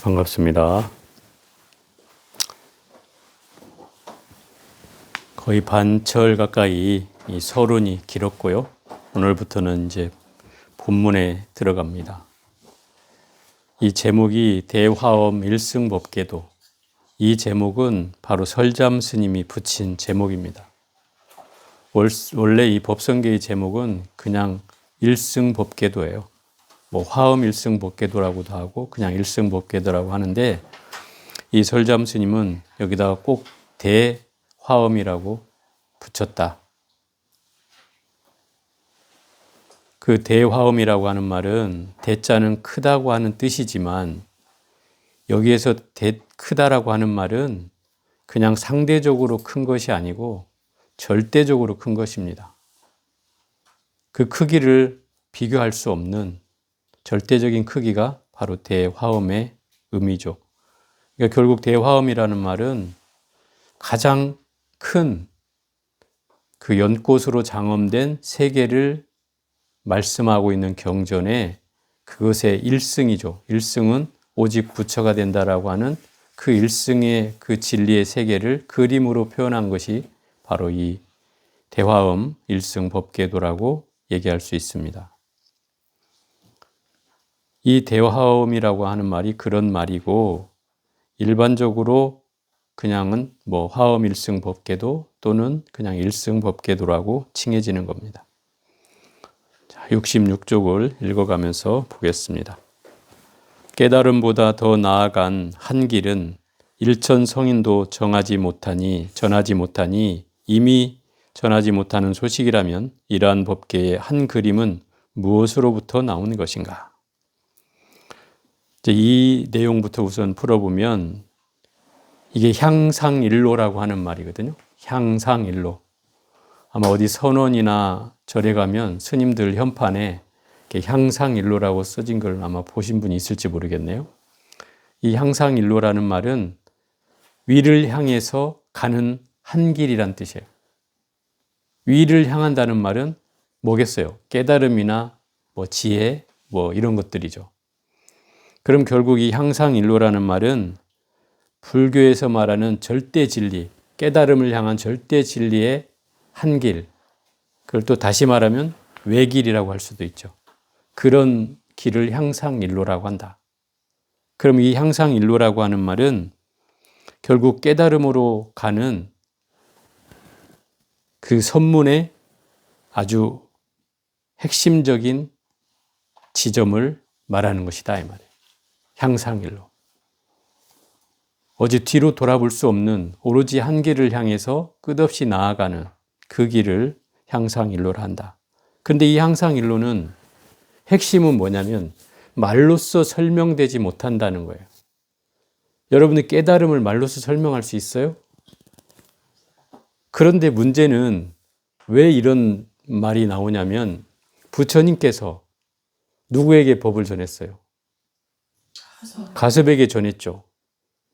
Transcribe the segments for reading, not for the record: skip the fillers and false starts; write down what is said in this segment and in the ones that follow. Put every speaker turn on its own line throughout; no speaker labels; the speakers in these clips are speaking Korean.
반갑습니다. 거의 반철 가까이 이 서론이 길었고요. 오늘부터는 이제 본문에 들어갑니다. 이 제목이 대화엄 일승법계도. 이 제목은 바로 설잠 스님이 붙인 제목입니다. 원래 이 법성계의 제목은 그냥 일승법계도예요. 뭐 화엄 일승법계도라고도 하고 그냥 일승법계도라고 하는데, 이 설잠 스님은 여기다가 꼭 대화엄이라고 붙였다. 그 대화엄이라고 하는 말은 대자는 크다고 하는 뜻이지만, 여기에서 크다라고 하는 말은 그냥 상대적으로 큰 것이 아니고 절대적으로 큰 것입니다. 그 크기를 비교할 수 없는 절대적인 크기가 바로 대화엄의 의미죠. 그러니까 결국 대화엄이라는 말은 가장 큰 그 연꽃으로 장엄된 세계를 말씀하고 있는 경전에 그것의 일승이죠. 일승은 오직 부처가 된다라고 하는 그 일승의 그 진리의 세계를 그림으로 표현한 것이 바로 이 대화엄 일승 법계도라고 얘기할 수 있습니다. 이 대화엄이라고 하는 말이 그런 말이고, 일반적으로 그냥은 뭐 화엄 일승 법계도 또는 그냥 일승 법계도라고 칭해지는 겁니다. 자, 66쪽을 읽어가면서 보겠습니다. 깨달음보다 더 나아간 한 길은 일천 성인도 전하지 못하니 이미 전하지 못하는 소식이라면 이러한 법계의 한 그림은 무엇으로부터 나오는 것인가? 이제 이 내용부터 우선 풀어보면, 이게 향상일로라고 하는 말이거든요. 향상일로. 아마 어디 선원이나 절에 가면 스님들 현판에 향상일로라고 써진 걸 아마 보신 분이 있을지 모르겠네요. 이 향상일로라는 말은 위를 향해서 가는 한 길이란 뜻이에요. 위를 향한다는 말은 뭐겠어요? 깨달음이나 뭐 지혜, 뭐 이런 것들이죠. 그럼 결국 이 향상일로라는 말은 불교에서 말하는 절대 진리, 깨달음을 향한 절대 진리의 한 길, 그걸 또 다시 말하면 외길이라고 할 수도 있죠. 그런 길을 향상일로라고 한다. 그럼 이 향상일로라고 하는 말은 결국 깨달음으로 가는 그 선문의 아주 핵심적인 지점을 말하는 것이다, 이 말이에요. 향상일로. 어디 뒤로 돌아볼 수 없는 오로지 한 길을 향해서 끝없이 나아가는 그 길을 향상일로라 한다. 근데 이 향상일로는 핵심은 뭐냐면 말로써 설명되지 못한다는 거예요. 여러분들 깨달음을 말로써 설명할 수 있어요? 그런데 문제는 왜 이런 말이 나오냐면, 부처님께서 누구에게 법을 전했어요? 가섭에게 전했죠.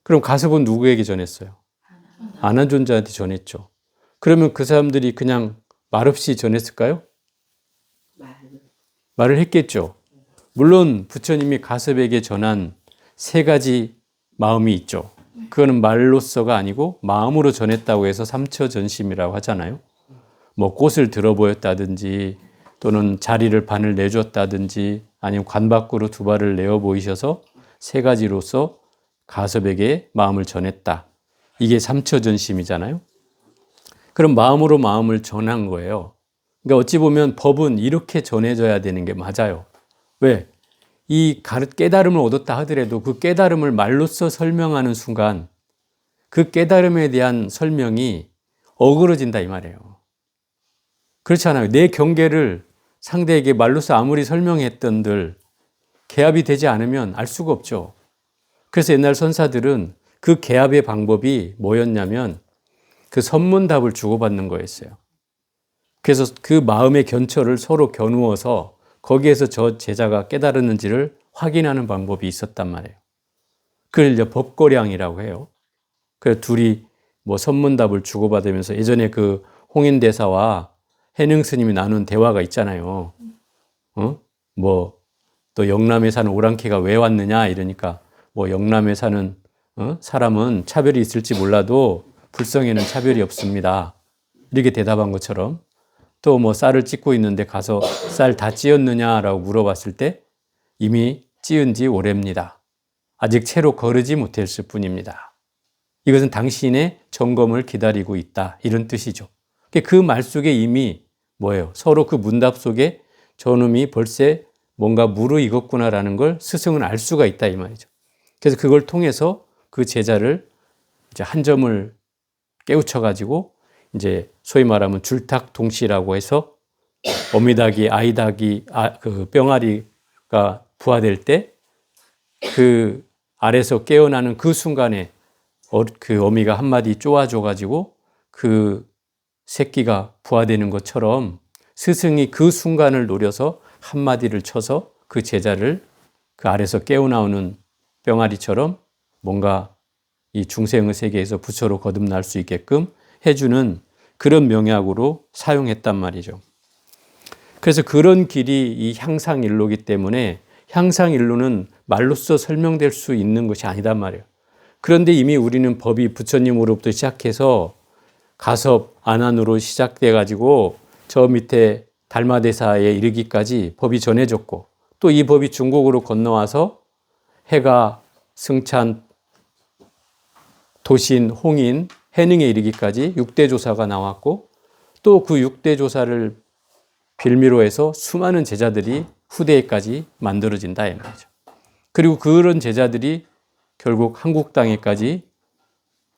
그럼 가섭은 누구에게 전했어요? 아난존자한테 전했죠. 그러면 그 사람들이 그냥 말없이 전했을까요? 말을 했겠죠. 물론 부처님이 가섭에게 전한 세 가지 마음이 있죠. 그거는 말로서가 아니고 마음으로 전했다고 해서 삼처전심이라고 하잖아요. 뭐 꽃을 들어 보였다든지, 또는 자리를 반을 내줬다든지, 아니면 관 밖으로 두 발을 내어 보이셔서 세 가지로서 가섭에게 마음을 전했다. 이게 삼처전심이잖아요. 그럼 마음으로 마음을 전한 거예요. 그러니까 어찌 보면 법은 이렇게 전해져야 되는 게 맞아요. 왜? 이 깨달음을 얻었다 하더라도 그 깨달음을 말로써 설명하는 순간 그 깨달음에 대한 설명이 어그러진다, 이 말이에요. 그렇잖아요. 내 경계를 상대에게 말로써 아무리 설명했던들 개합이 되지 않으면 알 수가 없죠. 그래서 옛날 선사들은 그 개합의 방법이 뭐였냐면 그 선문답을 주고받는 거였어요. 그래서 그 마음의 견처를 서로 겨누어서 거기에서 저 제자가 깨달았는지를 확인하는 방법이 있었단 말이에요. 그걸 이제 법고량이라고 해요. 그래서 둘이 뭐 선문답을 주고받으면서, 예전에 그 홍인대사와 해능 스님이 나눈 대화가 뭐 또 영남에 사는 오랑캐가 왜 왔느냐 이러니까 뭐 영남에 사는 사람은 차별이 있을지 몰라도 불성에는 차별이 없습니다. 이렇게 대답한 것처럼 또 뭐 쌀을 찢고 있는데 가서 쌀 다 찧었느냐라고 물어봤을 때 이미 찧은 지 오래입니다. 아직 채로 거르지 못했을 뿐입니다. 이것은 당신의 점검을 기다리고 있다. 이런 뜻이죠. 그 말 속에 이미 뭐예요? 서로 그 문답 속에 저놈이 벌써 뭔가 무르익었구나라는 걸 스승은 알 수가 있다 이 말이죠. 그래서 그걸 통해서 그 제자를 이제 한 점을 깨우쳐 가지고 이제 소위 말하면 줄탁동시라고 해서 어미닭이 아이닭이 그 병아리가 부화될 때 그 알에서 깨어나는 그 순간에 그 어미가 한마디 쪼아줘 가지고 그 새끼가 부화되는 것처럼 스승이 그 순간을 노려서 한마디를 쳐서 그 제자를 그 알에서 깨어나오는 병아리처럼 뭔가 이 중생의 세계에서 부처로 거듭날 수 있게끔 해주는 그런 명약으로 사용했단 말이죠. 그래서 그런 길이 이 향상일로기 때문에 향상일로는 말로써 설명될 수 있는 것이 아니단 말이에요. 그런데 이미 우리는 법이 부처님으로부터 시작해서 가섭, 안한으로 시작돼 가지고 저 밑에 달마대사에 이르기까지 법이 전해졌고 또 이 법이 중국으로 건너와서 해가, 승찬, 도신, 홍인, 해능에 이르기까지 6대 조사가 나왔고 또 그 6대 조사를 빌미로 해서 수많은 제자들이 후대에까지 만들어진다 이 말이죠. 그리고 그런 제자들이 결국 한국 땅에까지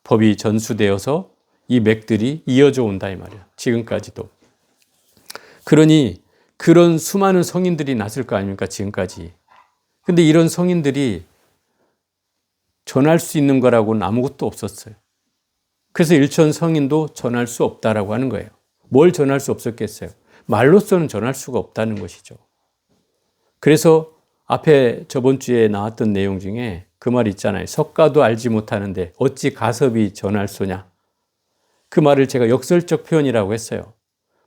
법이 전수되어서 이 맥들이 이어져 온다 이 말이에요. 지금까지도. 그러니 그런 수많은 성인들이 났을 거 아닙니까? 지금까지. 근데 이런 성인들이 전할 수 있는 거라고는 아무것도 없었어요. 그래서 일천 성인도 전할 수 없다라고 하는 거예요. 뭘 전할 수 없었겠어요? 말로서는 전할 수가 없다는 것이죠. 그래서 앞에 저번 주에 나왔던 내용 중에 그 말 있잖아요. 석가도 알지 못하는데 어찌 가섭이 전할 소냐. 그 말을 제가 역설적 표현이라고 했어요.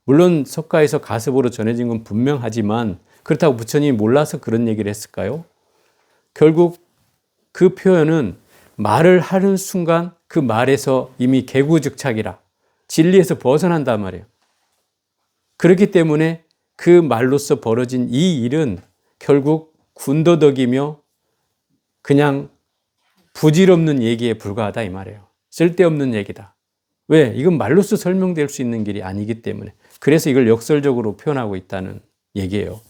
물론 석가에서 가섭으로 전해진 건 분명하지만 그렇다고 부처님이 몰라서 그런 얘기를 했을까요? 결국 그 표현은 말을 하는 순간 그 말에서 이미 개구즉착이라 진리에서 벗어난단 말이에요. 그렇기 때문에 그 말로서 벌어진 이 일은 결국 군더더기며 그냥 부질없는 얘기에 불과하다 이 말이에요. 쓸데없는 얘기다. 왜? 이건 말로서 설명될 수 있는 길이 아니기 때문에. 그래서 이걸 역설적으로 표현하고 있다는 얘기예요.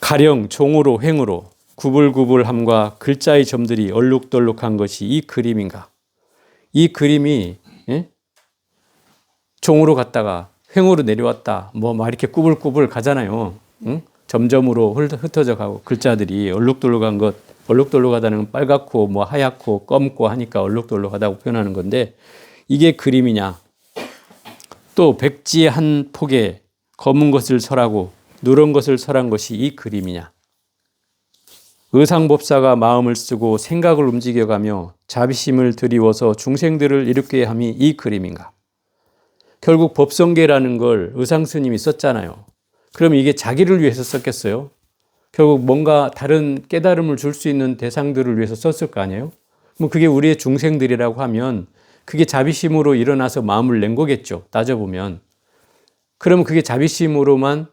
가령 종으로 횡으로 구불구불함과 글자의 점들이 얼룩덜룩한 것이 이 그림인가? 이 그림이 종으로 갔다가 횡으로 내려왔다. 뭐 막 이렇게 꾸불꾸불 가잖아요. 응? 점점으로 흩어져 가고 글자들이 얼룩덜룩한 것, 얼룩덜룩하다는 건 빨갛고 뭐 하얗고 검고 하니까 얼룩덜룩하다고 표현하는 건데 이게 그림이냐? 또 백지 한 폭에 검은 것을 설하고 누런 것을 설한 것이 이 그림이냐? 의상법사가 마음을 쓰고 생각을 움직여가며 자비심을 들이워서 중생들을 일으키게 함이 이 그림인가? 결국 법성계라는 걸 의상스님이 썼잖아요. 그럼 이게 자기를 위해서 썼겠어요? 결국 뭔가 다른 깨달음을 줄 수 있는 대상들을 위해서 썼을 거 아니에요? 뭐 그게 우리의 중생들이라고 하면 그게 자비심으로 일어나서 마음을 낸 거겠죠. 따져보면. 그러면 그게 자비심으로만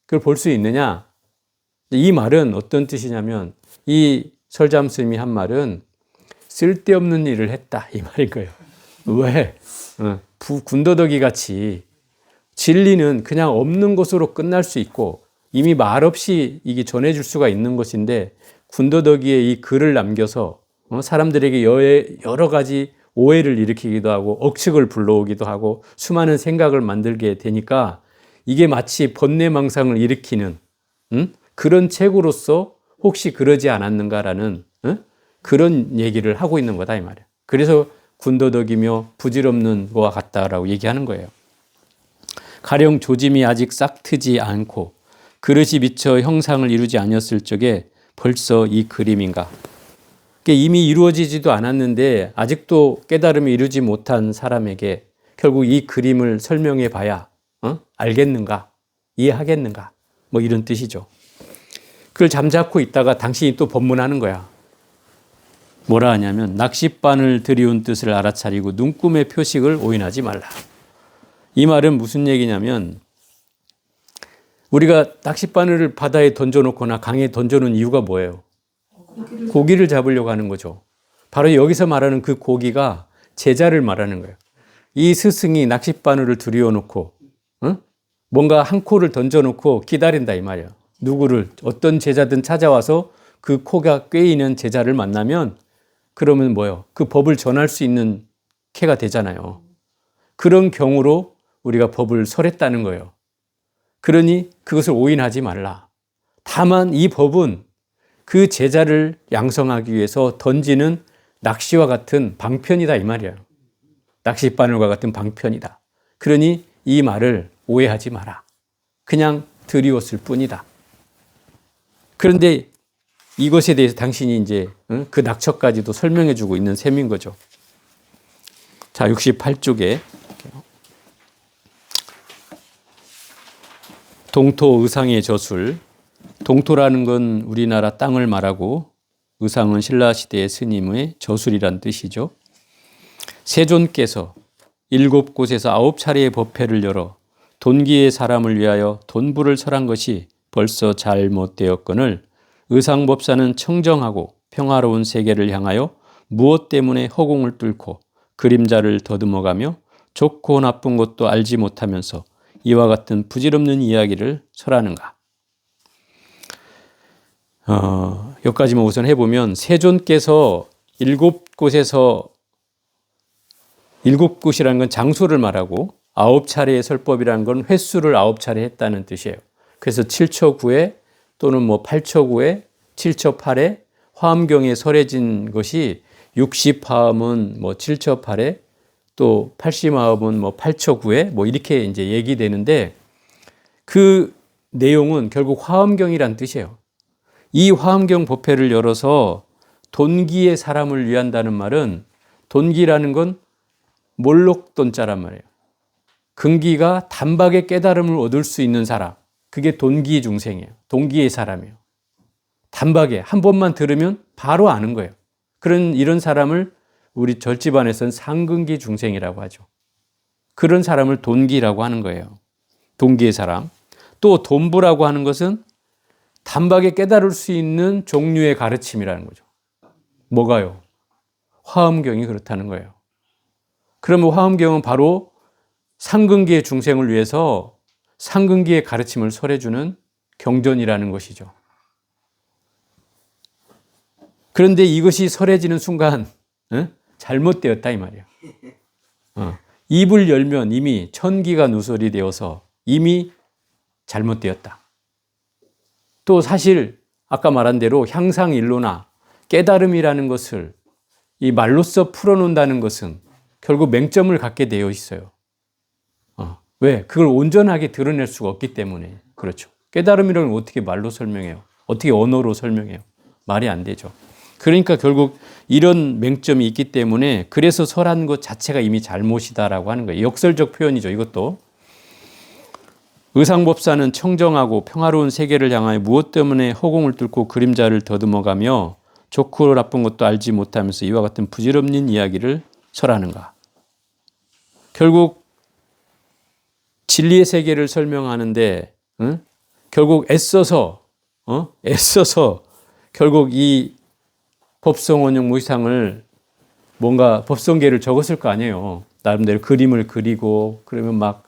그걸 볼 수 있느냐? 이 말은 어떤 뜻이냐면 이 설잠스님이 한 말은 쓸데없는 일을 했다 이 말인 거예요. 왜? 군더더기 같이 진리는 그냥 없는 것으로 끝날 수 있고 이미 말없이 이게 전해줄 수가 있는 것인데 군더더기에 이 글을 남겨서 사람들에게 여러 가지 오해를 일으키기도 하고 억측을 불러오기도 하고 수많은 생각을 만들게 되니까 이게 마치 번뇌망상을 일으키는 그런 책으로서 혹시 그러지 않았는가라는 그런 얘기를 하고 있는 거다 이 말이에요. 그래서 군더더기며 부질없는 거와 같다라고 얘기하는 거예요. 가령 조짐이 아직 싹 트지 않고 그릇이 미처 형상을 이루지 않았을 적에 벌써 이 그림인가? 이미 이루어지지도 않았는데 아직도 깨달음이 이루지 못한 사람에게 결국 이 그림을 설명해 봐야 알겠는가? 이해하겠는가? 뭐 이런 뜻이죠. 그걸 잠자코 있다가 당신이 또 법문하는 거야. 뭐라 하냐면 낚싯바늘 들이운 뜻을 알아차리고 눈금의 표식을 오인하지 말라. 이 말은 무슨 얘기냐면 우리가 낚싯바늘을 바다에 던져놓거나 강에 던져놓은 이유가 뭐예요? 고기를 잡으려고 하는 거죠. 바로 여기서 말하는 그 고기가 제자를 말하는 거예요. 이 스승이 낚싯바늘을 들여놓고 뭔가 한 코를 던져놓고 기다린다 이 말이에요. 누구를 어떤 제자든 찾아와서 그 코가 꿰이는 제자를 만나면 그러면 뭐예요? 그 법을 전할 수 있는 캐가 되잖아요. 그런 경우로 우리가 법을 설했다는 거예요. 그러니 그것을 오인하지 말라. 다만 이 법은 그 제자를 양성하기 위해서 던지는 낚시와 같은 방편이다 이 말이에요. 낚싯바늘과 같은 방편이다. 그러니 이 말을 오해하지 마라. 그냥 들이웠을 뿐이다. 그런데 이것에 대해서 당신이 이제 그 낙처까지도 설명해 주고 있는 셈인 거죠. 자, 68쪽에 동토 의상의 저술. 동토라는 건 우리나라 땅을 말하고 의상은 신라시대의 스님의 저술이란 뜻이죠. 세존께서 7곳에서 9차례의 법회를 열어 돈기의 사람을 위하여 돈부를 설한 것이 벌써 잘못되었거늘 의상법사는 청정하고 평화로운 세계를 향하여 무엇 때문에 허공을 뚫고 그림자를 더듬어가며 좋고 나쁜 것도 알지 못하면서 이와 같은 부질없는 이야기를 설하는가. 여기까지만 우선 해보면 세존께서 7곳에서 7곳이라는 건 장소를 말하고 9차례의 설법이라는 건 횟수를 9차례 했다는 뜻이에요. 그래서 7초 9회 또는 뭐 8초 9회, 7초 8회 화엄경에 설해진 것이 60화엄은 뭐 7초 8회 또 80화엄은 뭐 8초 9회 뭐 이렇게 이제 얘기되는데 그 내용은 결국 화엄경이란 뜻이에요. 이 화엄경 법회를 열어서 돈기의 사람을 위한다는 말은 돈기라는 건 몰록돈자란 말이에요. 근기가 단박에 깨달음을 얻을 수 있는 사람. 그게 돈기 중생이에요. 동기의 사람이에요. 단박에 한 번만 들으면 바로 아는 거예요. 이런 사람을 우리 절집안에서는 상근기 중생이라고 하죠. 그런 사람을 돈기라고 하는 거예요. 동기의 사람. 또 돈부라고 하는 것은 단박에 깨달을 수 있는 종류의 가르침이라는 거죠. 뭐가요? 화엄경이 그렇다는 거예요. 그러면 화엄경은 바로 상근기의 중생을 위해서 상근기의 가르침을 설해주는 경전이라는 것이죠. 그런데 이것이 설해지는 순간 잘못되었다 이 말이에요. 입을 열면 이미 천기가 누설이 되어서 이미 잘못되었다. 또 사실 아까 말한 대로 향상일로나 깨달음이라는 것을 이 말로써 풀어놓는다는 것은 결국 맹점을 갖게 되어 있어요. 왜? 그걸 온전하게 드러낼 수가 없기 때문에 그렇죠. 깨달음이라는 건 어떻게 말로 설명해요? 어떻게 언어로 설명해요? 말이 안 되죠. 그러니까 결국 이런 맹점이 있기 때문에 그래서 설한 것 자체가 이미 잘못이다라고 하는 거예요. 역설적 표현이죠. 이것도. 의상법사는 청정하고 평화로운 세계를 향하여 무엇 때문에 허공을 뚫고 그림자를 더듬어가며 좋고 나쁜 것도 알지 못하면서 이와 같은 부질없는 이야기를 설하는가. 결국 진리의 세계를 설명하는데 결국 애써서 결국 이 법성원용 무의상을 뭔가 법성계를 적었을 거 아니에요. 나름대로 그림을 그리고 그러면 막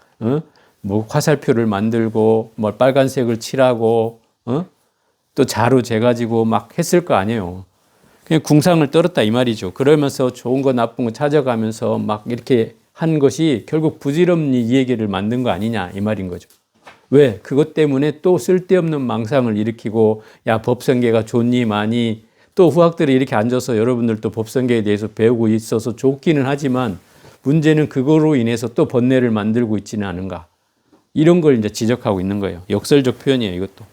뭐 화살표를 만들고 뭐 빨간색을 칠하고 또 자로 재가지고 막 했을 거 아니에요. 그냥 궁상을 떨었다 이 말이죠. 그러면서 좋은 거 나쁜 거 찾아가면서 막 이렇게 한 것이 결국 부질없는 이 얘기를 만든 거 아니냐 이 말인 거죠. 왜? 그것 때문에 또 쓸데없는 망상을 일으키고 야 법성계가 좋니 많이 또 후학들이 이렇게 앉아서 여러분들도 법성계에 대해서 배우고 있어서 좋기는 하지만 문제는 그거로 인해서 또 번뇌를 만들고 있지는 않은가. 이런 걸 이제 지적하고 있는 거예요. 역설적 표현이에요, 이것도.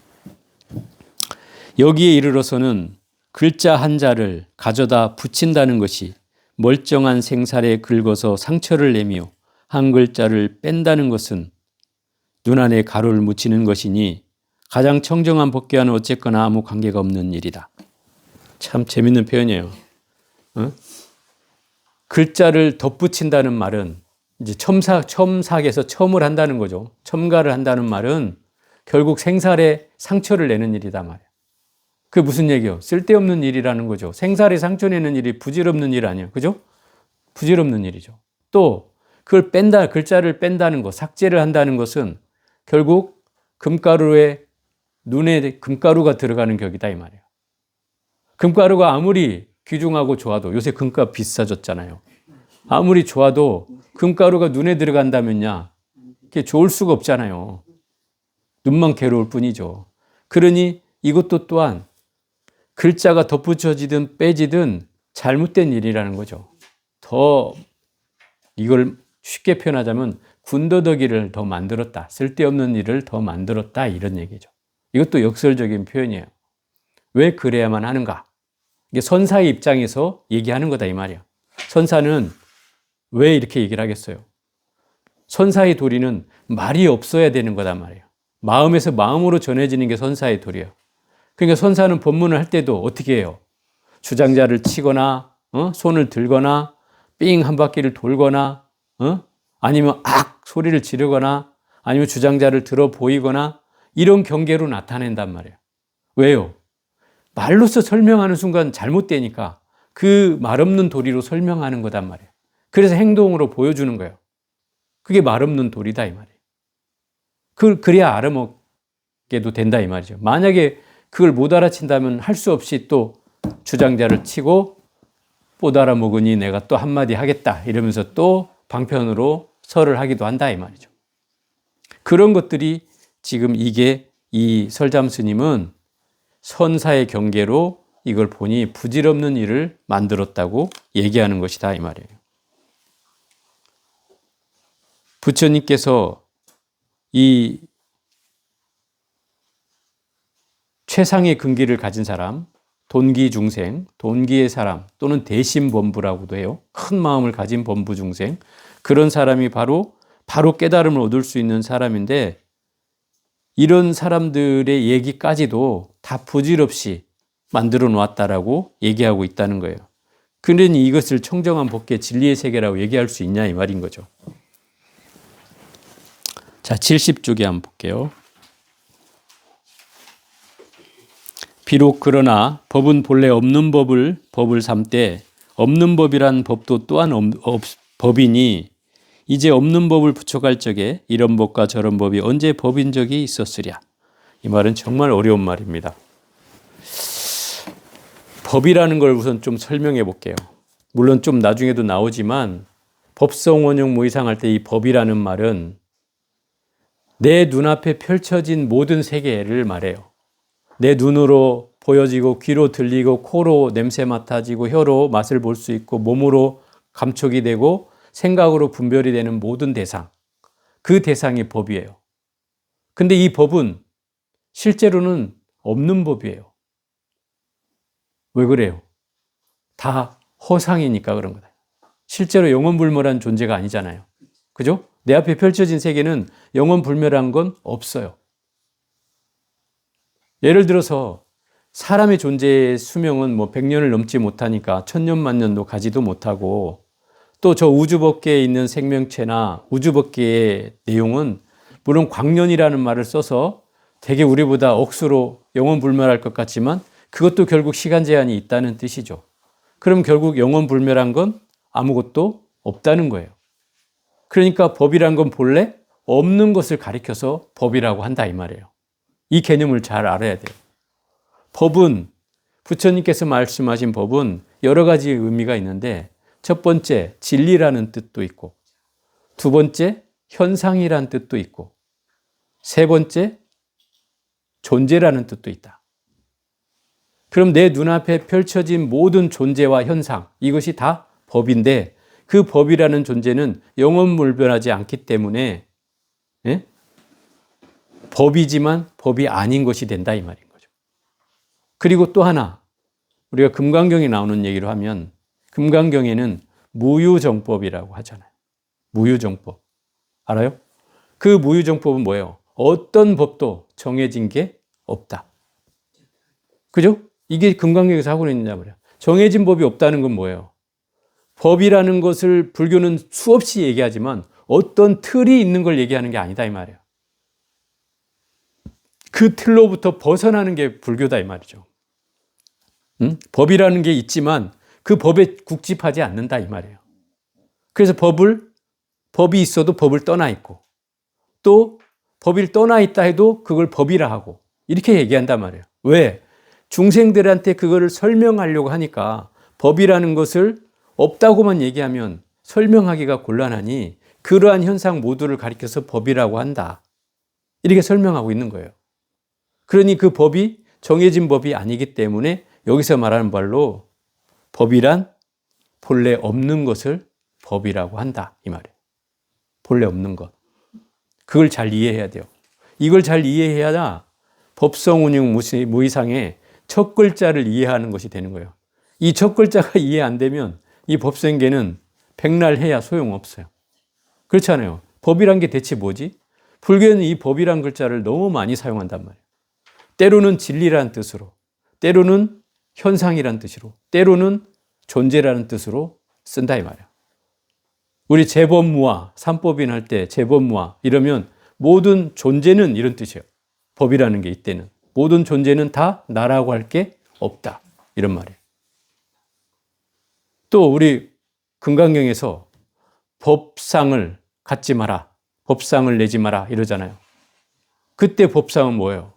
여기에 이르러서는 글자 한자를 가져다 붙인다는 것이 멀쩡한 생살에 긁어서 상처를 내며 한 글자를 뺀다는 것은 눈 안에 가루를 묻히는 것이니 가장 청정한 법계와는 어쨌거나 아무 관계가 없는 일이다. 참 재밌는 표현이에요. 어? 글자를 덧붙인다는 말은 이제 첨삭에서 첨을 한다는 거죠. 첨가를 한다는 말은 결국 생살에 상처를 내는 일이다 말이에요. 그게 무슨 얘기예요? 쓸데없는 일이라는 거죠. 생살에 상처 내는 일이 부질없는 일 아니에요. 그죠? 부질없는 일이죠. 또 그걸 글자를 뺀다는 것, 삭제를 한다는 것은 결국 금가루에 눈에 금가루가 들어가는 격이다 이 말이에요. 금가루가 아무리 귀중하고 좋아도 요새 금값 비싸졌잖아요. 아무리 좋아도 금가루가 눈에 들어간다면야 그게 좋을 수가 없잖아요. 눈만 괴로울 뿐이죠. 그러니 이것도 또한 글자가 덧붙여지든 빼지든 잘못된 일이라는 거죠. 더 이걸 쉽게 표현하자면 군더더기를 더 만들었다. 쓸데없는 일을 더 만들었다. 이런 얘기죠. 이것도 역설적인 표현이에요. 왜 그래야만 하는가? 이게 선사의 입장에서 얘기하는 거다 이 말이야. 선사는 왜 이렇게 얘기를 하겠어요? 선사의 도리는 말이 없어야 되는 거다 말이에요. 마음에서 마음으로 전해지는 게 선사의 도리예요. 그러니까 선사는 법문을 할 때도 어떻게 해요? 주장자를 치거나 손을 들거나 삥 한 바퀴를 돌거나 아니면 악 소리를 지르거나 아니면 주장자를 들어 보이거나 이런 경계로 나타낸단 말이에요. 왜요? 말로써 설명하는 순간 잘못되니까 그 말 없는 도리로 설명하는 거단 말이에요. 그래서 행동으로 보여주는 거예요. 그게 말 없는 도리다 이 말이에요. 그래야 알아먹게도 된다 이 말이죠. 만약에 그걸 못 알아챈다면 할 수 없이 또 주장자를 치고 못 알아먹으니 내가 또 한마디 하겠다 이러면서 또 방편으로 설을 하기도 한다 이 말이죠. 그런 것들이 지금 이게 이 설잠 스님은 선사의 경계로 이걸 보니 부질없는 일을 만들었다고 얘기하는 것이다 이 말이에요. 부처님께서 이 최상의 근기를 가진 사람, 돈기 중생, 돈기의 사람 또는 대신 범부라고도 해요. 큰 마음을 가진 범부 중생. 그런 사람이 바로 깨달음을 얻을 수 있는 사람인데 이런 사람들의 얘기까지도 다 부질없이 만들어 놓았다라고 얘기하고 있다는 거예요. 그러니 이것을 청정한 법계 진리의 세계라고 얘기할 수 있냐 이 말인 거죠. 자, 70쪽에 한번 볼게요. 비록 그러나 법은 본래 없는 법을 삼되 없는 법이란 법도 또한 법이니 이제 없는 법을 부춰갈 적에 이런 법과 저런 법이 언제 법인 적이 있었으랴. 이 말은 정말 어려운 말입니다. 법이라는 걸 우선 좀 설명해 볼게요. 물론 좀 나중에도 나오지만 법성 원용 모의상 할 때 이 법이라는 말은 내 눈앞에 펼쳐진 모든 세계를 말해요. 내 눈으로 보여지고 귀로 들리고 코로 냄새 맡아지고 혀로 맛을 볼 수 있고 몸으로 감촉이 되고 생각으로 분별이 되는 모든 대상, 그 대상이 법이에요. 근데 이 법은 실제로는 없는 법이에요. 왜 그래요? 다 허상이니까 그런 거다. 실제로 영원불멸한 존재가 아니잖아요. 그죠? 내 앞에 펼쳐진 세계는 영원불멸한 건 없어요. 예를 들어서 사람의 존재의 수명은 100년을 넘지 못하니까 1000년 만년도 가지도 못하고 또 저 우주법계에 있는 생명체나 우주법계의 내용은 물론 광년이라는 말을 써서 되게 우리보다 억수로 영원불멸할 것 같지만 그것도 결국 시간 제한이 있다는 뜻이죠. 그럼 결국 영원불멸한 건 아무것도 없다는 거예요. 그러니까 법이란 건 본래 없는 것을 가리켜서 법이라고 한다 이 말이에요. 이 개념을 잘 알아야 돼요. 법은 부처님께서 말씀하신 법은 여러 가지 의미가 있는데 첫 번째 진리라는 뜻도 있고 두 번째 현상이라는 뜻도 있고 세 번째 존재라는 뜻도 있다. 그럼 내 눈앞에 펼쳐진 모든 존재와 현상 이것이 다 법인데 그 법이라는 존재는 영원불변하지 않기 때문에 법이지만 법이 아닌 것이 된다 이 말인 거죠. 그리고 또 하나 우리가 금강경에 나오는 얘기로 하면 금강경에는 무유정법이라고 하잖아요. 무유정법 알아요? 그 무유정법은 뭐예요? 어떤 법도 정해진 게 없다. 그죠? 이게 금강경에서 하고 있느냐 말이야. 정해진 법이 없다는 건 뭐예요? 법이라는 것을 불교는 수없이 얘기하지만 어떤 틀이 있는 걸 얘기하는 게 아니다 이 말이에요. 그 틀로부터 벗어나는 게 불교다 이 말이죠. 응? 법이라는 게 있지만 그 법에 국집하지 않는다 이 말이에요. 그래서 법이 있어도 법을 떠나 있고 또 법을 떠나 있다 해도 그걸 법이라 하고 이렇게 얘기한단 말이에요. 왜? 중생들한테 그거를 설명하려고 하니까 법이라는 것을 없다고만 얘기하면 설명하기가 곤란하니 그러한 현상 모두를 가리켜서 법이라고 한다. 이렇게 설명하고 있는 거예요. 그러니 그 법이 정해진 법이 아니기 때문에 여기서 말하는 말로 법이란 본래 없는 것을 법이라고 한다. 이 말이에요. 본래 없는 것. 그걸 잘 이해해야 돼요. 이걸 잘 이해해야 법성운용 무의상의 첫 글자를 이해하는 것이 되는 거예요. 이 첫 글자가 이해 안 되면 이 법생계는 백날 해야 소용없어요. 그렇잖아요. 법이란 게 대체 뭐지? 불교는 이 법이란 글자를 너무 많이 사용한단 말이에요. 때로는 진리라는 뜻으로, 때로는 현상이라는 뜻으로, 때로는 존재라는 뜻으로 쓴다 이 말이에요. 우리 재법무화, 삼법인 할 때 재법무화 이러면 모든 존재는 이런 뜻이에요. 법이라는 게 이때는. 모든 존재는 다 나라고 할 게 없다. 이런 말이에요. 또 우리 금강경에서 법상을 갖지 마라. 법상을 내지 마라. 이러잖아요. 그때 법상은 뭐예요?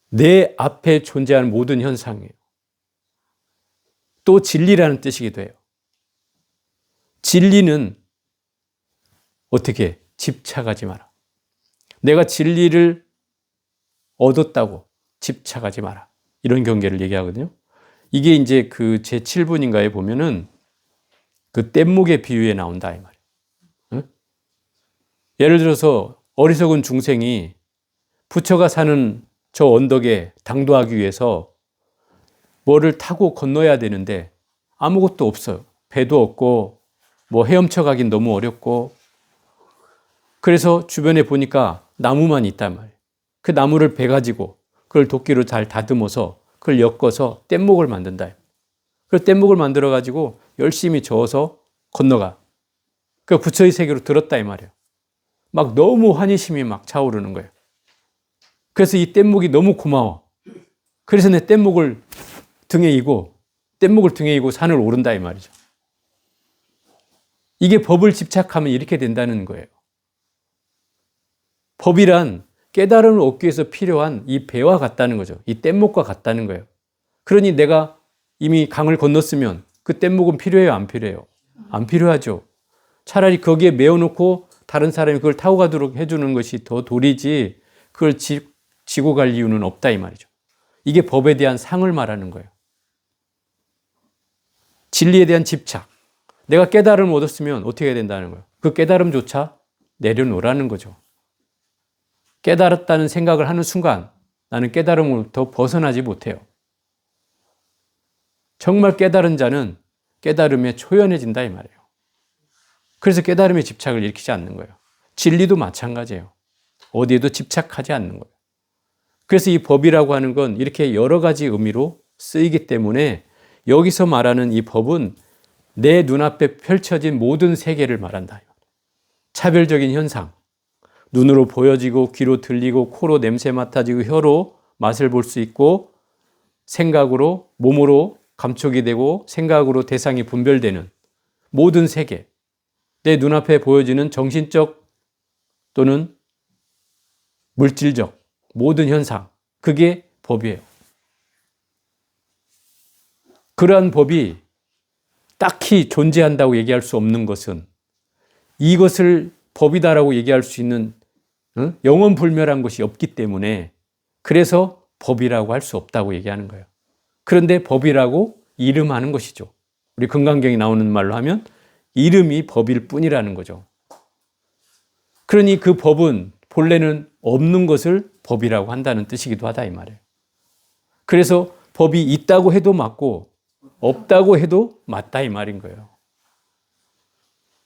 내 앞에 존재하는 모든 현상이에요. 또 진리라는 뜻이기도 해요. 진리는 어떻게? 집착하지 마라. 내가 진리를 얻었다고 집착하지 마라. 이런 경계를 얘기하거든요. 이게 이제 그 제7분인가에 보면은 그 뗏목의 비유에 나온다 이 말이에요. 응? 예를 들어서 어리석은 중생이 부처가 사는 저 언덕에 당도하기 위해서 뭐를 타고 건너야 되는데 아무것도 없어요. 배도 없고 뭐 헤엄쳐 가긴 너무 어렵고 그래서 주변에 보니까 나무만 있단 말이에요. 그 나무를 베 가지고 그걸 도끼로 잘 다듬어서 그걸 엮어서 뗏목을 만든다. 그 뗏목을 만들어 가지고 열심히 저어서 건너가. 그 부처의 세계로 들었다 이 말이에요. 막 너무 환희심이 막 차오르는 거예요. 그래서 이 뗏목이 너무 고마워. 그래서 내 뗏목을 등에 이고 산을 오른다 이 말이죠. 이게 법을 집착하면 이렇게 된다는 거예요. 법이란 깨달음을 얻기 위해서 필요한 이 배와 같다는 거죠. 이 뗏목과 같다는 거예요. 그러니 내가 이미 강을 건넜으면 그 뗏목은 필요해요? 안 필요해요? 안 필요하죠. 차라리 거기에 메어놓고 다른 사람이 그걸 타고 가도록 해주는 것이 더 도리지 그걸 지고 갈 이유는 없다 이 말이죠. 이게 법에 대한 상을 말하는 거예요. 진리에 대한 집착. 내가 깨달음을 얻었으면 어떻게 해야 된다는 거예요? 그 깨달음조차 내려놓으라는 거죠. 깨달았다는 생각을 하는 순간 나는 깨달음으로부터 벗어나지 못해요. 정말 깨달은 자는 깨달음에 초연해진다 이 말이에요. 그래서 깨달음에 집착을 일으키지 않는 거예요. 진리도 마찬가지예요. 어디에도 집착하지 않는 거예요. 그래서 이 법이라고 하는 건 이렇게 여러 가지 의미로 쓰이기 때문에 여기서 말하는 이 법은 내 눈앞에 펼쳐진 모든 세계를 말한다. 차별적인 현상, 눈으로 보여지고 귀로 들리고 코로 냄새 맡아지고 혀로 맛을 볼 수 있고 생각으로 몸으로 감촉이 되고 생각으로 대상이 분별되는 모든 세계, 내 눈앞에 보여지는 정신적 또는 물질적 모든 현상, 그게 법이에요. 그러한 법이 딱히 존재한다고 얘기할 수 없는 것은 이것을 법이다라고 얘기할 수 있는 영원불멸한 것이 없기 때문에 그래서 법이라고 할 수 없다고 얘기하는 거예요. 그런데 법이라고 이름하는 것이죠. 우리 금강경이 나오는 말로 하면 이름이 법일 뿐이라는 거죠. 그러니 그 법은 본래는 없는 것을 법이라고 한다는 뜻이기도 하다 이 말이에요. 그래서 법이 있다고 해도 맞고 없다고 해도 맞다 이 말인 거예요.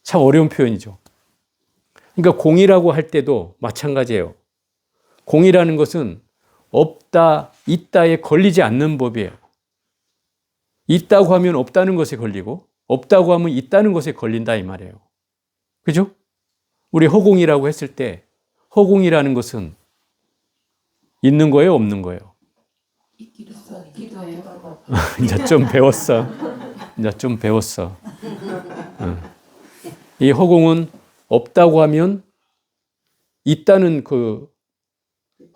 참 어려운 표현이죠. 그러니까 공이라고 할 때도 마찬가지예요. 공이라는 것은 없다, 있다에 걸리지 않는 법이에요. 있다고 하면 없다는 것에 걸리고 없다고 하면 있다는 것에 걸린다 이 말이에요. 그죠? 우리 허공이라고 했을 때 허공이라는 것은 있는 거예요, 없는 거예요?
있기도 해요.
이제 좀 배웠어. 이제 좀 배웠어. 이 허공은 없다고 하면 있다는 그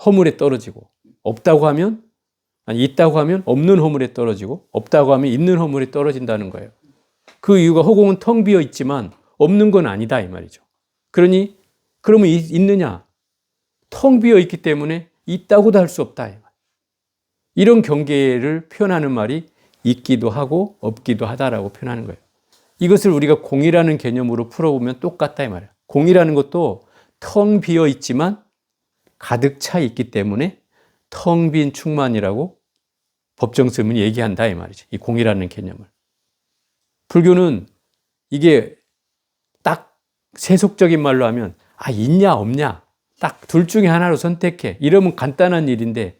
허물에 떨어지고 없다고 하면 아니 있다고 하면 없는 허물에 떨어지고 없다고 하면 있는 허물에 떨어진다는 거예요. 그 이유가 허공은 텅 비어 있지만 없는 건 아니다 이 말이죠. 그러니 그러면 있느냐? 텅 비어 있기 때문에 있다고도 할 수 없다. 이런 경계를 표현하는 말이 있기도 하고 없기도 하다라고 표현하는 거예요. 이것을 우리가 공이라는 개념으로 풀어보면 똑같다 이 말이에요. 공이라는 것도 텅 비어 있지만 가득 차 있기 때문에 텅 빈 충만이라고 법정스님은 얘기한다 이 말이죠. 이 공이라는 개념을. 불교는 이게 딱 세속적인 말로 하면 있냐 없냐 딱 둘 중에 하나로 선택해 이러면 간단한 일인데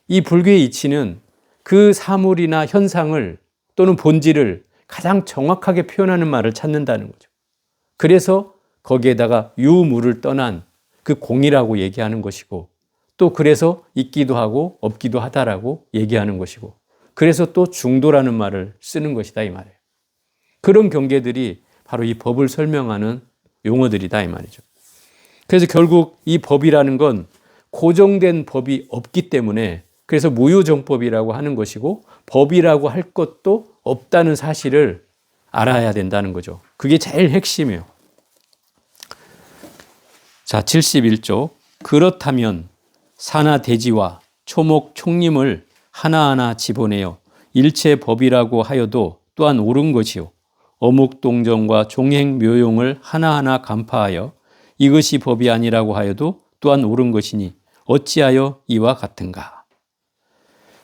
이 불교의 이치는 그 사물이나 현상을 또는 본질을 가장 정확하게 표현하는 말을 찾는다는 거죠. 그래서 거기에다가 유무를 떠난 그 공이라고 얘기하는 것이고 또 그래서 있기도 하고 없기도 하다라고 얘기하는 것이고 그래서 또 중도라는 말을 쓰는 것이다 이 말이에요. 그런 경계들이 바로 이 법을 설명하는 용어들이다 이 말이죠. 그래서 결국 이 법이라는 건 고정된 법이 없기 때문에 그래서 무유정법이라고 하는 것이고 법이라고 할 것도 없다는 사실을 알아야 된다는 거죠. 그게 제일 핵심이에요. 자, 71조. 그렇다면 사나 대지와 초목 총림을 하나하나 집어내어 일체 법이라고 하여도 또한 옳은 것이요. 어묵동정과 종행묘용을 하나하나 간파하여 이것이 법이 아니라고 하여도 또한 옳은 것이니 어찌하여 이와 같은가.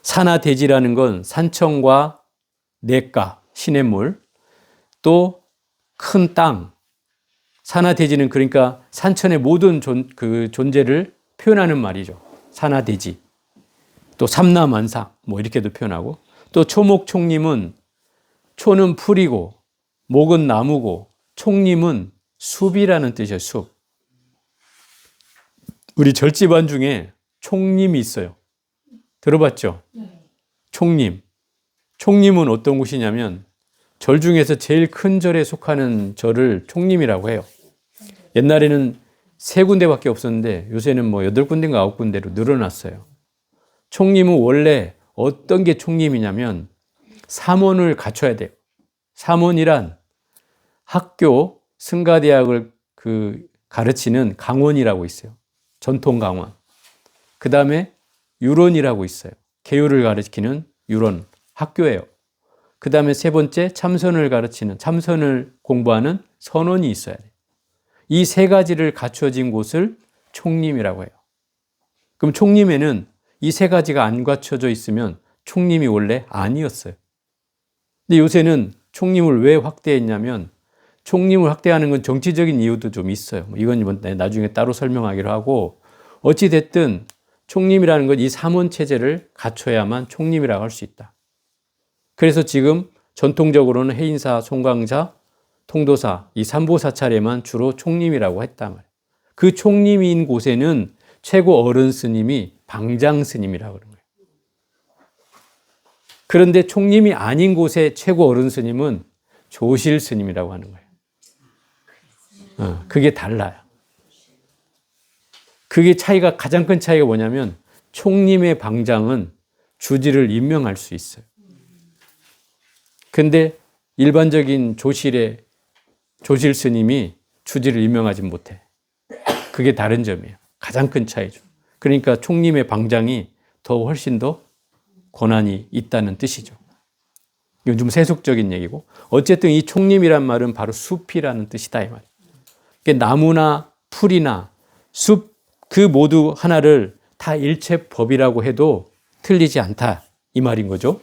산하대지라는 건 산청과 냇가, 시냇물, 또 큰 땅. 산하대지는 그러니까 산천의 모든 존재를 표현하는 말이죠. 산하대지. 또 삼라만상 뭐 이렇게도 표현하고 또 초목총림은 초는 풀이고 목은 나무고 총림은 숲이라는 뜻이에요. 숲. 우리 절집안 중에 총림이 있어요. 들어봤죠? 총림. 총림은 어떤 곳이냐면 절 중에서 제일 큰 절에 속하는 절을 총림이라고 해요. 옛날에는 3군데밖에 없었는데 요새는 뭐 8군데인가 9군데로 늘어났어요. 총림은 원래 어떤 게 총림이냐면 삼원을 갖춰야 돼요. 삼원이란 학교, 승가대학을 가르치는 강원이라고 있어요. 전통 강원. 그 다음에 유론이라고 있어요. 계율을 가르치는 유론, 학교예요. 그 다음에 3번째 참선을 가르치는, 참선을 공부하는 선원이 있어야 돼요. 이 3가지를 갖춰진 곳을 총림이라고 해요. 그럼 총림에는 이 3가지가 안 갖춰져 있으면 총림이 원래 아니었어요. 근데 요새는 총림을 왜 확대했냐면 총림을 확대하는 건 정치적인 이유도 좀 있어요. 이건 나중에 따로 설명하기로 하고 어찌됐든 총림이라는 건 이 삼원체제를 갖춰야만 총림이라고 할 수 있다. 그래서 지금 전통적으로는 해인사, 송광사, 통도사 이 삼보사찰에만 주로 총림이라고 했단 말이에요. 그 총림인 곳에는 최고 어른 스님이 방장 스님이라고 그러는 거예요. 그런데 총림이 아닌 곳의 최고 어른 스님은 조실 스님이라고 하는 거예요. 그게 달라요. 그게 가장 큰 차이가 뭐냐면 총림의 방장은 주지를 임명할 수 있어요. 근데 일반적인 조실 스님이 주지를 임명하지 못해. 그게 다른 점이에요. 가장 큰 차이죠. 그러니까 총림의 방장이 훨씬 더 권한이 있다는 뜻이죠. 이건 좀 세속적인 얘기고 어쨌든 이 총림이란 말은 바로 숲이라는 뜻이다 이 말이에요. 그러니까 나무나 풀이나 숲 그 모두 하나를 다 일체법이라고 해도 틀리지 않다 이 말인 거죠.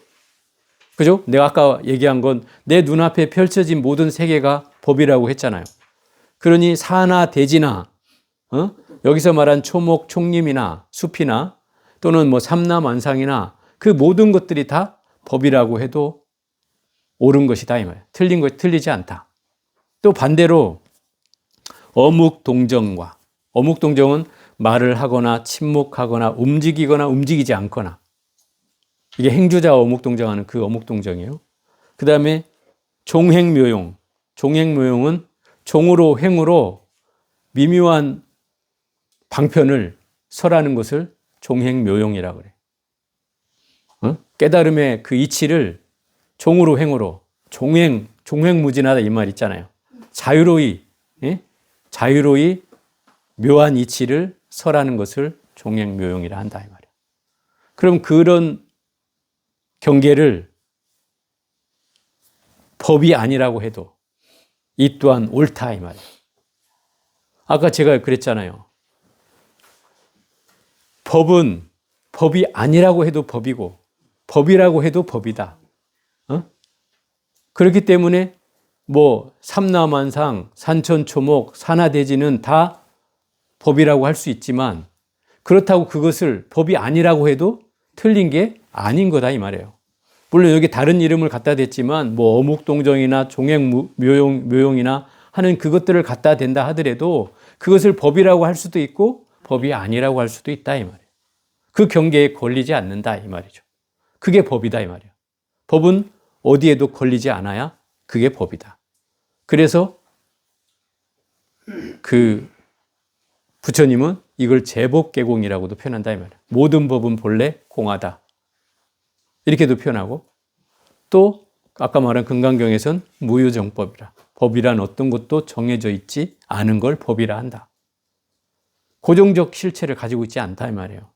그죠? 내가 아까 얘기한 건 내 눈앞에 펼쳐진 모든 세계가 법이라고 했잖아요. 그러니 사나 대지나 여기서 말한 초목, 촉림이나 숲이나 또는 뭐 삼라만상이나 그 모든 것들이 다 법이라고 해도 옳은 것이다 이 말이에요. 틀린 것 틀리지 않다. 또 반대로 어묵동정과 어묵동정은 말을 하거나 침묵하거나 움직이거나 움직이지 않거나 이게 행주자 어묵동정하는 그 어묵동정이에요. 그 다음에 종행묘용. 종행묘용은 종으로 행으로 미묘한 방편을 설하는 것을 종행묘용이라고 그래요. 깨달음의 그 이치를 종으로 행으로 종행무진하다 이 말 있잖아요. 자유로이 묘한 이치를 설하는 것을 종행묘용이라 한다 이 말이에요. 그럼 그런 경계를 법이 아니라고 해도 이 또한 옳다 이 말이에요. 아까 제가 그랬잖아요. 법은 법이 아니라고 해도 법이고 법이라고 해도 법이다. 그렇기 때문에 뭐 삼라만상, 산천초목, 산하대지는 다 법이라고 할 수 있지만 그렇다고 그것을 법이 아니라고 해도 틀린 게 아닌 거다 이 말이에요. 물론 여기 다른 이름을 갖다 댔지만 뭐 어묵동정이나 종행묘용이나 하는 그것들을 갖다 댄다 하더라도 그것을 법이라고 할 수도 있고 법이 아니라고 할 수도 있다 이 말이에요. 그 경계에 걸리지 않는다 이 말이죠. 그게 법이다 이 말이에요. 법은 어디에도 걸리지 않아야 그게 법이다. 그래서 그 부처님은 이걸 제법계공이라고도 표현한다 이 말이에요. 모든 법은 본래 공하다. 이렇게도 표현하고 또 아까 말한 금강경에서는 무유정법이라. 법이란 어떤 것도 정해져 있지 않은 걸 법이라 한다. 고정적 실체를 가지고 있지 않다 이 말이에요.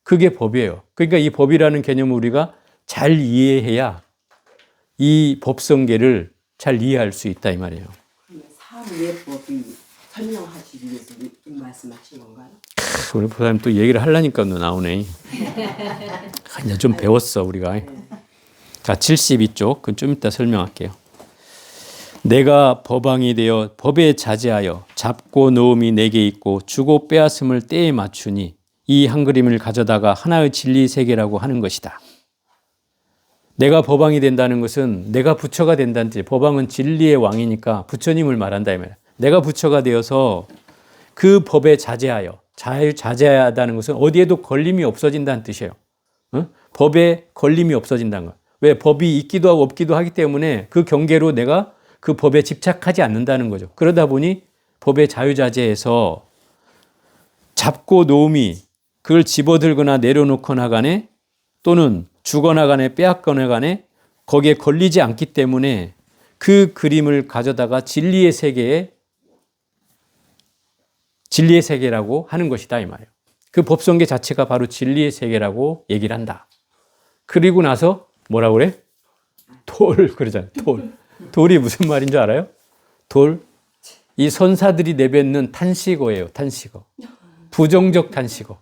그게 법이에요. 그러니까 이 법이라는 개념을 우리가 잘 이해해야 이 법성계를 잘 이해할 수 있다 이 말이에요.
사무예법이 설명하시기 위해서 이 말씀하신 건가요?
우리 보다님 또 얘기를 하려니까 나오네. 이제 좀 배웠어 우리가. 자 72쪽 그건 좀 이따 설명할게요. 내가 법왕이 되어 법에 자제하여 잡고 놓음이 내게 있고 주고 빼앗음을 때에 맞추니 이 한 그림을 가져다가 하나의 진리 세계라고 하는 것이다. 내가 법왕이 된다는 것은 내가 부처가 된다는 뜻이에요. 법왕은 진리의 왕이니까 부처님을 말한다 이 말이에요. 내가 부처가 되어서 그 법에 자제하여 자제하다는 것은 어디에도 걸림이 없어진다는 뜻이에요. 법에 걸림이 없어진다는 것. 왜? 법이 있기도 하고 없기도 하기 때문에 그 경계로 내가 그 법에 집착하지 않는다는 거죠. 그러다 보니 법에 자유자재해서 잡고 놓음이 그걸 집어들거나 내려놓거나 간에 또는 주거나 간에 빼앗거나 간에 거기에 걸리지 않기 때문에 그 그림을 가져다가 진리의 세계라고 하는 것이다 이 말이에요. 그 법성계 자체가 바로 진리의 세계라고 얘기를 한다. 그리고 나서 뭐라고 그래? 돌 그러잖아요. 돌이 무슨 말인 줄 알아요? 돌. 이 선사들이 내뱉는 탄식어예요. 탄식어. 부정적 탄식어.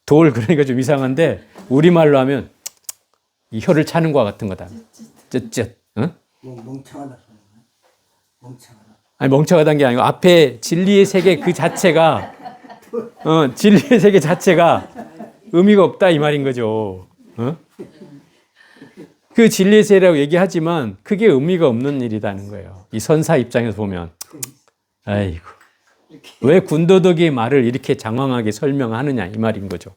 돌 그러니까 좀 이상한데 우리말로 하면 이 혀를 차는 것과 같은 거다. 쯧쯧.
멍청하다. 멍청하다.
아니 멍청하다는 게 아니고 앞에 진리의 세계 그 자체가 진리의 세계 자체가 의미가 없다 이 말인 거죠. 그 진리의 세계라고 얘기하지만 그게 의미가 없는 일이라는 거예요. 이 선사 입장에서 보면 아이고 왜 군더더기의 말을 이렇게 장황하게 설명하느냐 이 말인 거죠.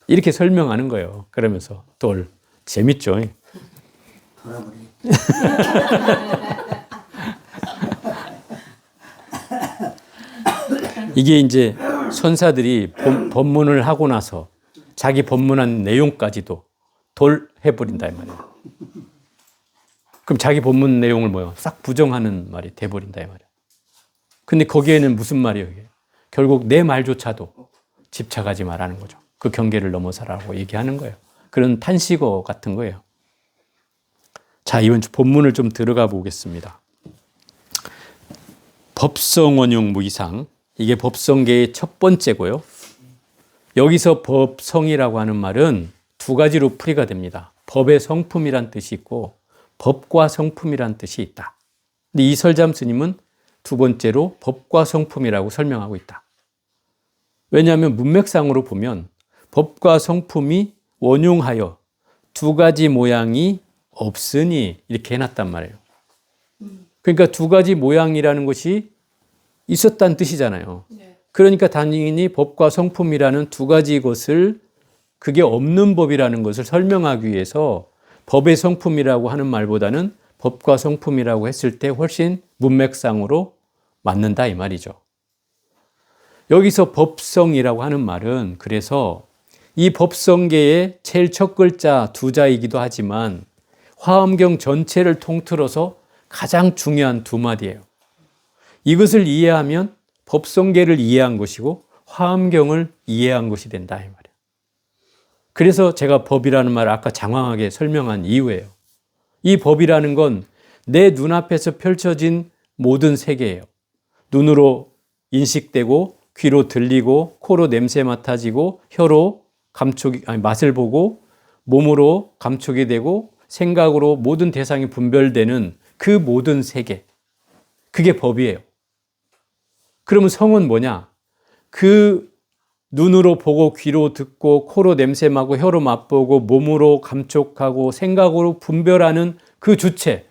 이렇게 설명하는 거예요. 그러면서 돌 재밌죠.
돌아버리.
이게 이제 선사들이 법문을 하고 나서 자기 법문한 내용까지도 돌해버린다 이 말이에요. 그럼 자기 법문 내용을 뭐요? 싹 부정하는 말이 돼버린다 이 말이에요. 근데 거기에는 무슨 말이에요? 이게? 결국 내 말조차도 집착하지 말라는 거죠. 그 경계를 넘어서라고 얘기하는 거예요. 그런 탄식어 같은 거예요. 자, 이번 본문을 좀 들어가 보겠습니다. 법성원용 무이상. 이게 법성계의 첫 번째고요. 여기서 법성이라고 하는 말은 두 가지로 풀이가 됩니다. 법의 성품이란 뜻이 있고 법과 성품이란 뜻이 있다. 근데 이설잠 스님은 두 번째로 법과 성품이라고 설명하고 있다. 왜냐하면 문맥상으로 보면 법과 성품이 원흉하여 두 가지 모양이 없으니 이렇게 해놨단 말이에요. 그러니까 두 가지 모양이라는 것이 있었다는 뜻이잖아요.
네.
그러니까 당연히 법과 성품이라는 두 가지 것을 그게 없는 법이라는 것을 설명하기 위해서 법의 성품이라고 하는 말보다는 법과 성품이라고 했을 때 훨씬 문맥상으로 맞는다 이 말이죠. 여기서 법성이라고 하는 말은 그래서 이 법성계의 제일 첫 글자 두 자이기도 하지만 화엄경 전체를 통틀어서 가장 중요한 두 마디예요. 이것을 이해하면 법성계를 이해한 것이고 화엄경을 이해한 것이 된다 이 말이에요. 그래서 제가 법이라는 말을 아까 장황하게 설명한 이유예요. 이 법이라는 건 내 눈앞에서 펼쳐진 모든 세계예요. 눈으로 인식되고 귀로 들리고 코로 냄새 맡아지고 혀로 맛을 보고 몸으로 감촉이 되고 생각으로 모든 대상이 분별되는 그 모든 세계. 그게 법이에요. 그러면 성은 뭐냐? 그 눈으로 보고 귀로 듣고 코로 냄새 맡고 혀로 맛보고 몸으로 감촉하고 생각으로 분별하는 그 주체,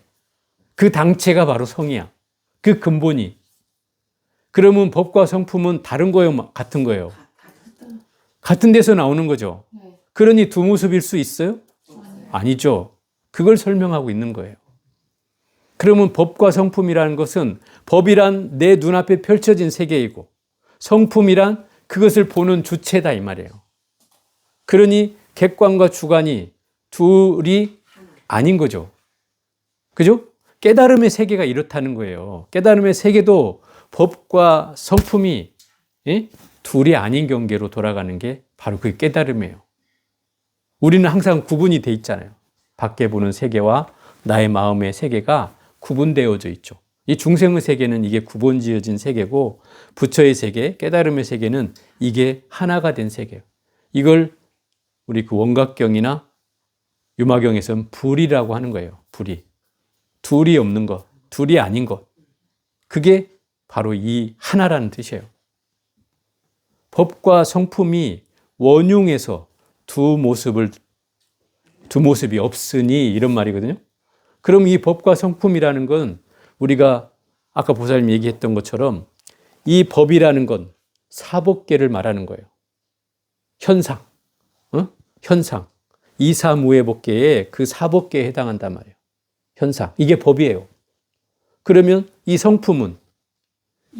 그 당체가 바로 성이야. 그 근본이. 그러면 법과 성품은 다른 거예요? 같은 거예요? 같은 데서 나오는 거죠.
네.
그러니 두 모습일 수 있어요? 아니죠. 그걸 설명하고 있는 거예요. 그러면 법과 성품이라는 것은 법이란 내 눈앞에 펼쳐진 세계이고 성품이란 그것을 보는 주체다 이 말이에요. 그러니 객관과 주관이 둘이 아닌 거죠. 그죠? 깨달음의 세계가 이렇다는 거예요. 깨달음의 세계도 법과 성품이 둘이 아닌 경계로 돌아가는 게 바로 그 깨달음이에요. 우리는 항상 구분이 돼 있잖아요. 밖에 보는 세계와 나의 마음의 세계가 구분되어져 있죠. 이 중생의 세계는 이게 구분지어진 세계고 부처의 세계, 깨달음의 세계는 이게 하나가 된 세계예요. 이걸 우리 그 원각경이나 유마경에서는 불이라고 하는 거예요. 불이. 둘이 없는 것, 둘이 아닌 것. 그게 바로 이 하나라는 뜻이에요. 법과 성품이 원흉에서 두 모습이 없으니 이런 말이거든요. 그럼 이 법과 성품이라는 건 우리가 아까 보살님 얘기했던 것처럼 이 법이라는 건 사법계를 말하는 거예요. 현상, 현상. 이사무해법계의 그 사법계에 해당한단 말이에요. 현상. 이게 법이에요. 그러면 이 성품은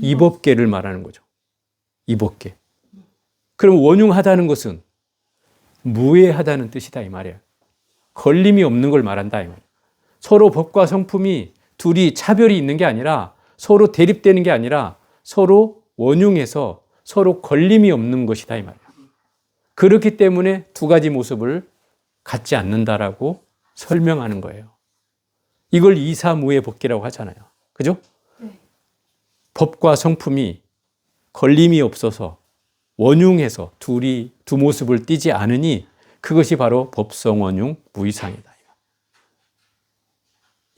이법계를 말하는 거죠. 이법계. 그럼 원흉하다는 것은 무해하다는 뜻이다 이 말이에요. 걸림이 없는 걸 말한다 이 말이에요. 서로 법과 성품이 둘이 차별이 있는 게 아니라 서로 대립되는 게 아니라 서로 원흉해서 서로 걸림이 없는 것이다 이 말이에요. 그렇기 때문에 두 가지 모습을 갖지 않는다라고 설명하는 거예요. 이걸 이사무해법계라고 하잖아요. 그죠?
네.
법과 성품이 걸림이 없어서 원흉해서 두 모습을 띠지 않으니 그것이 바로 법성원흉 무이상이다.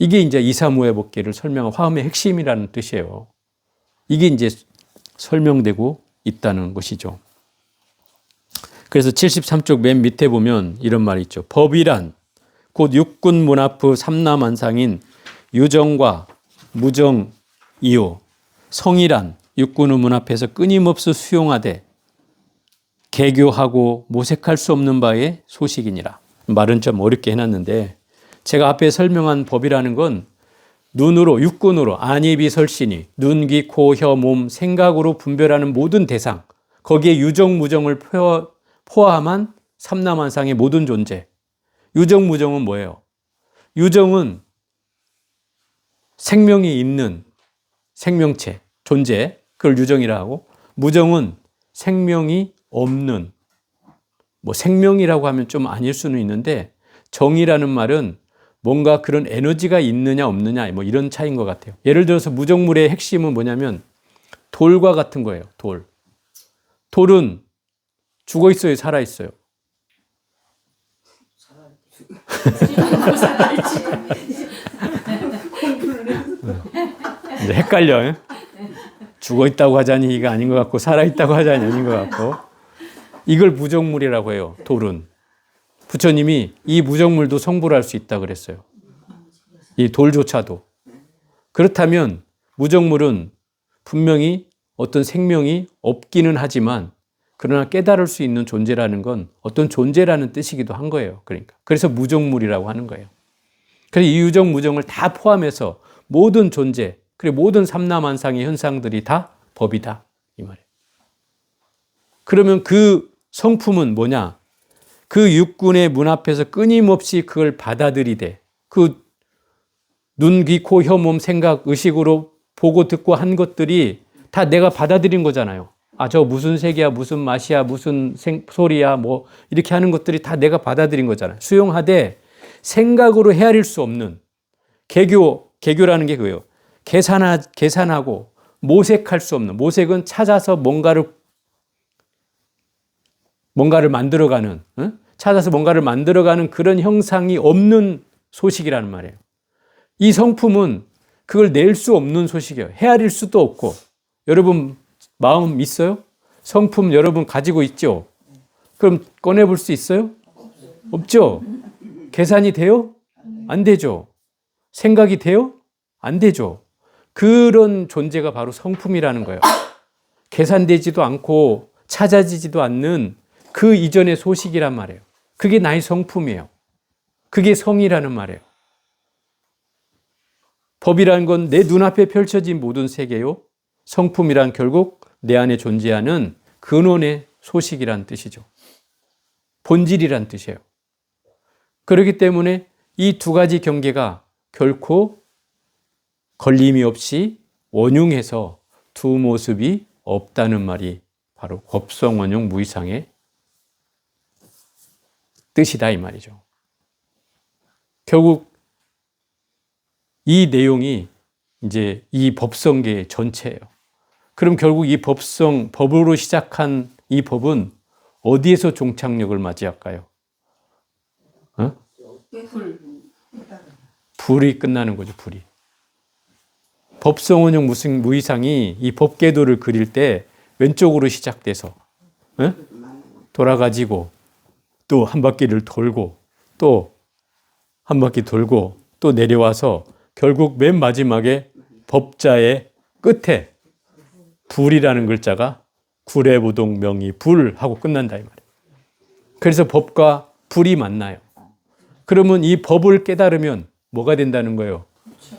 이게 이제 이사무해법계를 설명한 화엄의 핵심이라는 뜻이에요. 이게 이제 설명되고 있다는 것이죠. 그래서 73쪽 맨 밑에 보면 이런 말이 있죠. 법이란 곧 육군 문화프 삼라만상인 유정과 무정이요. 성이란 육군의 문 앞에서 끊임없이 수용하되 개교하고 모색할 수 없는 바의 소식이니라. 말은 좀 어렵게 해놨는데 제가 앞에 설명한 법이라는 건 눈으로 육군으로 안입이 설신이 눈, 귀, 코, 혀, 몸, 생각으로 분별하는 모든 대상 거기에 유정, 무정을 포함한 삼라만상의 모든 존재. 유정, 무정은 뭐예요? 유정은 생명이 있는 생명체, 존재, 그걸 유정이라 하고 무정은 생명이 없는 뭐 생명이라고 하면 좀 아닐 수는 있는데 정이라는 말은 뭔가 그런 에너지가 있느냐 없느냐 뭐 이런 차이인 것 같아요. 예를 들어서 무정물의 핵심은 뭐냐면 돌과 같은 거예요. 돌. 돌은 죽어 있어요, 살아 있어요. 헷갈려. 죽어 있다고 하자니 이가 아닌 것 같고 살아 있다고 하자니 아닌 것 같고 이걸 무정물이라고 해요. 돌은. 부처님이 이 무정물도 성불할 수 있다 그랬어요. 이 돌조차도. 그렇다면 무정물은 분명히 어떤 생명이 없기는 하지만 그러나 깨달을 수 있는 존재라는 건 어떤 존재라는 뜻이기도 한 거예요. 그러니까. 그래서 무정물이라고 하는 거예요. 그래서 이 유정, 무정을 다 포함해서 모든 존재, 그리고 모든 삼라만상의 현상들이 다 법이다. 이 말이에요. 그러면 그 성품은 뭐냐? 그 육군의 문 앞에서 끊임없이 그걸 받아들이되 그 눈, 귀, 코, 혀, 몸, 생각, 의식으로 보고 듣고 한 것들이 다 내가 받아들인 거잖아요. 아, 저 무슨 색이야, 무슨 맛이야, 무슨 소리야, 뭐 이렇게 하는 것들이 다 내가 받아들인 거잖아요. 수용하되 생각으로 헤아릴 수 없는 개교라는 게 그거예요. 계산하고 모색할 수 없는, 모색은 찾아서 뭔가를 만들어가는, 찾아서 뭔가를 만들어가는 그런 형상이 없는 소식이라는 말이에요. 이 성품은 그걸 낼 수 없는 소식이에요. 헤아릴 수도 없고. 여러분 마음 있어요? 성품 여러분 가지고 있죠? 그럼 꺼내볼 수 있어요? 없죠? 계산이 돼요? 안 되죠. 생각이 돼요? 안 되죠. 그런 존재가 바로 성품이라는 거예요. 계산되지도 않고 찾아지지도 않는 그 이전의 소식이란 말이에요. 그게 나의 성품이에요. 그게 성이라는 말이에요. 법이라는 건 내 눈앞에 펼쳐진 모든 세계요. 성품이란 결국 내 안에 존재하는 근원의 소식이란 뜻이죠. 본질이란 뜻이에요. 그렇기 때문에 이 두 가지 경계가 결코 걸림이 없이 원융해서 두 모습이 없다는 말이 바로 법성원용 무이상의 뜻이다 이 말이죠. 결국 이 내용이 이제 이 법성계 전체예요. 그럼 결국 이 법으로 시작한 이 법은 어디에서 종착역을 맞이할까요? 불이 끝나는 거죠, 불이. 법성원용 무이상이 이 법계도를 그릴 때 왼쪽으로 시작돼서 돌아가지고 또 한 바퀴를 돌고 또 한 바퀴 돌고 또 내려와서 결국 맨 마지막에 법자의 끝에 불이라는 글자가 구례부동 명이 불 하고 끝난다 이 말이에요. 그래서 법과 불이 만나요. 그러면 이 법을 깨달으면 뭐가 된다는 거예요?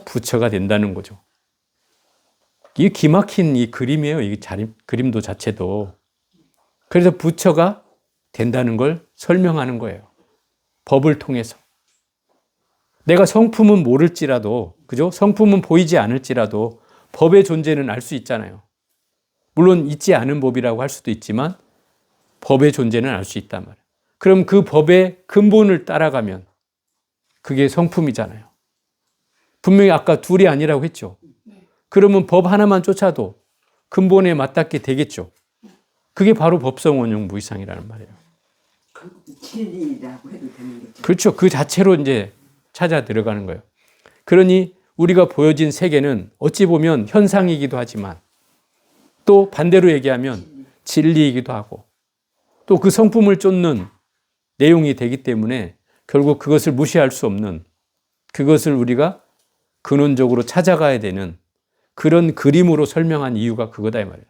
부처가 된다는 거죠. 이게 기막힌 이 그림이에요. 이 그림도 자체도. 그래서 부처가 된다는 걸 설명하는 거예요. 법을 통해서. 내가 성품은 모를지라도, 그죠? 성품은 보이지 않을지라도 법의 존재는 알 수 있잖아요. 물론 있지 않은 법이라고 할 수도 있지만 법의 존재는 알 수 있단 말이에요. 그럼 그 법의 근본을 따라가면 그게 성품이잖아요. 분명히 아까 둘이 아니라고 했죠. 그러면 법 하나만 쫓아도 근본에 맞닿게 되겠죠. 그게 바로 법성원용 무이상이라는 말이에요.
진리라고 해도 되는 거죠.
그렇죠. 그 자체로 이제 찾아 들어가는 거예요. 그러니 우리가 보여진 세계는 어찌 보면 현상이기도 하지만 또 반대로 얘기하면 진리이기도 하고 또 그 성품을 쫓는 내용이 되기 때문에 결국 그것을 무시할 수 없는 그것을 우리가 근원적으로 찾아가야 되는 그런 그림으로 설명한 이유가 그거다 이 말이에요.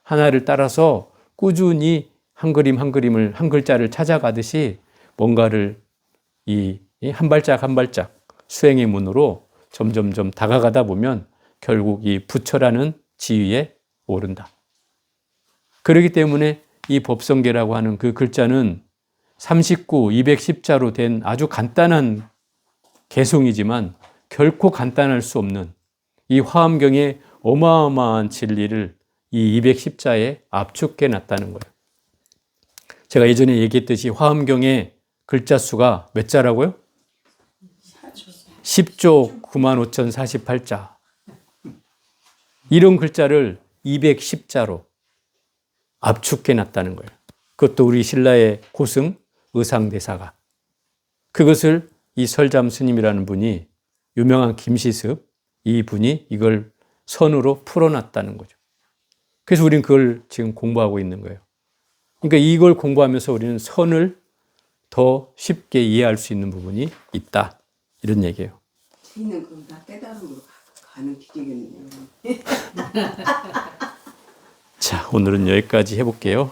하나를 따라서 꾸준히 한 그림 한 그림을 한 글자를 찾아가듯이 뭔가를 이 한 발짝 한 발짝 수행의 문으로 점점점 다가가다 보면 결국 이 부처라는 지위에 오른다. 그렇기 때문에 이 법성계라고 하는 그 글자는 39, 210자로 된 아주 간단한 개송이지만 결코 간단할 수 없는 이 화엄경의 어마어마한 진리를 이 210자에 압축해 놨다는 거예요. 제가 예전에 얘기했듯이 화엄경의 글자 수가 몇 자라고요? 10조 95,048자. 이런 글자를 210자로 압축해 놨다는 거예요. 그것도 우리 신라의 고승 의상대사가. 그것을 이 설잠 스님이라는 분이 유명한 김시습 이 분이 이걸 선으로 풀어놨다는 거죠. 그래서 우리는 그걸 지금 공부하고 있는 거예요. 그러니까 이걸 공부하면서 우리는 선을 더 쉽게 이해할 수 있는 부분이 있다. 이런 얘기예요.
지는 그럼 다 깨달음으로 가는 길이겠네요.
자, 오늘은 여기까지 해볼게요.